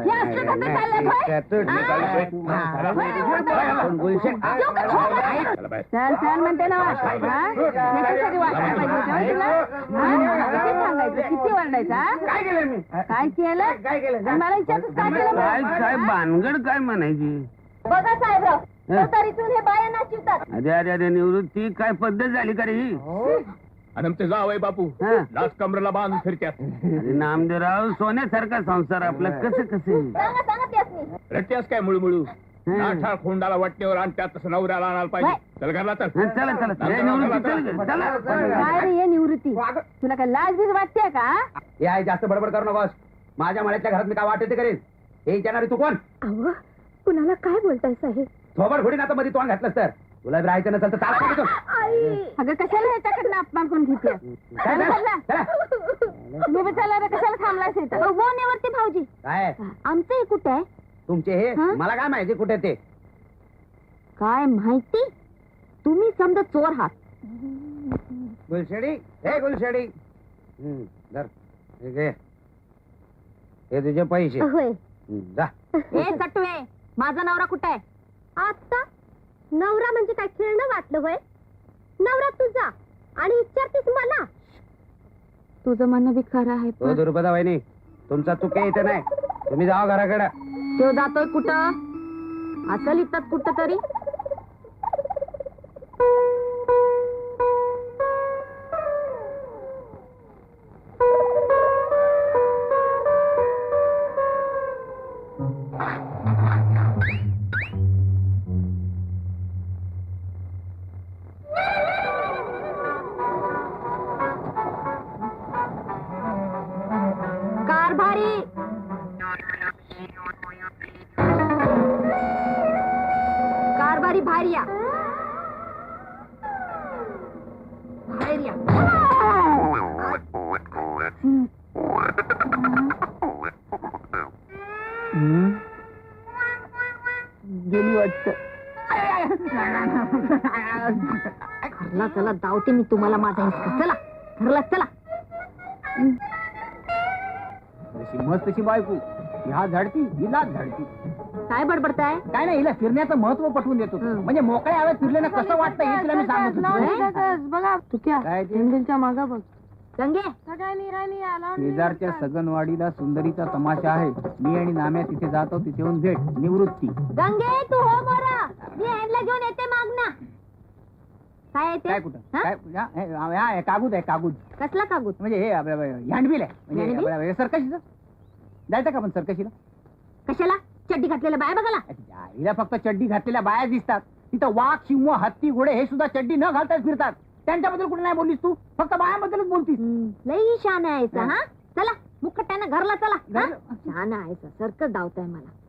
हे असलं धंदे चाललेत होय? चल चल म्हणते ना ह्याच्यासाठी वाटायला पाहिजे होतं होय तुला? किती सांगायचं किती वरडायचं हा? काय केलं मी? काय केलं? काय केलं? आणि मला विचारतोस काय केलं काय म्हणून? काय भानगड काय म्हणायची? बघा साहेबराव तरीतून हे बाया नाचिवतात. अरे अरे अरे निवृत्ती काय पद्धत झाली का रे ही? आणि आमचे जावई बापू हा. लाच कमरेला बांधून फिरत्यात. अरे नामदेवराव सोन्यासारखा संसार आपला कसं कसं सांगा सांगा त्यासनी. रट्ट्यास काय मुळमुळू नाठाळ खोंडाला वाटण्यावर आणि त्यात तसं नवऱ्याला आणायला पाहिजे. चल घरला चल. चला चला ए, निवृत्ती चल ग, चला काय रे हे निवृत्ती तुला काय लाज बीज वाटते का? हे आहे जास्त बडबड करू नकोस. माझ्या मळ्यातल्या घरात मी काय वाटते ते करेन. हे विचारणारी तू कोण? अहो कुणाला काय बोलताय साहेब? थोबड फोडीन आता मध्ये तोंड घातलंस तर. तुला राहायचं नसेल तर चाल तिथून. अगं कशाला ह्याच्याकडनं अपमान करून घेते? काय झालं? चला. तुम्ही विचारला रे कशाला थांबलायच इथं? हो निवृत्ती भाऊजी काय आमचं हे कुठे आहे? तुमचे हे हा? मला काय माहिती कुठे ते. काय माहिती? तुम्ही समजा चोर आहात. गुलशेडी हे गुलशेडी धर. हे घे. हे तुझे पैसे. होय. जा. ए सटवे माझा नवरा कुठे आहे? आता नवरा म्हणजे काय खेळणं वाटलं होय? नवरा तुझा आणि विचारतेस मला? तुझं म्हणणं बी खरं आहे तो दुर्पदा वहिनी तुमचा चुके इथे नाही. तुम्ही जावा घराकडे. तो जातोय कुठं? असं लिहितात कुठं तरी. कारभारी कारभारी बाहेर या. बाहेर या. गेली वाटत. घरला चला धावते मी तुम्हाला माझा हिसका. चला घरला चला. मस्त तशी बायको ह्या झाडती हिला झाडती. काय बडबडताय? काय नाही हिला फिरण्याचं महत्व पटवून देतो. म्हणजे मोकळ्या हवेत फिरल्यानं कसं वाटतं हे तुला मी सांगत होतो. बघा तू क्या काय ते? हँडलच्या मागा बघ. गंगे शेजारच्या सगनवाडीला सुंदरीचा तमाशा आहे. मी आणि नाम्या तिथे जातो. तिथेहून भेट. निवृत्ती. गंगे तू हो मोरा मी हँडला घेऊन येते मागना. काय येते? काय कुठं हा? काय हे कागूद आहे कागूद. कसला कागद? म्हणजे हे आपलं हँडबिल आहे. म्हणजे हँडबिल? आपलं सर्कशीचं जायचं का आपण सर्कशीला? कशाला? चड्डी घातलेल्या बाय बघाला. हिला फक्त चड्डी घातलेल्या बाया दिसतात. तिथं वाघ सिंह हत्ती घोडे हे सुद्धा चड्डी न घालताच फिरतात. त्यांच्याबद्दल कुठे नाही बोललीस तू? फक्त बायाबद्दलच बोलतीस. लई शान आहे हा. चला मुखट्यानं घरला चला. घरला? शान आहे सर्कस धावताय मला.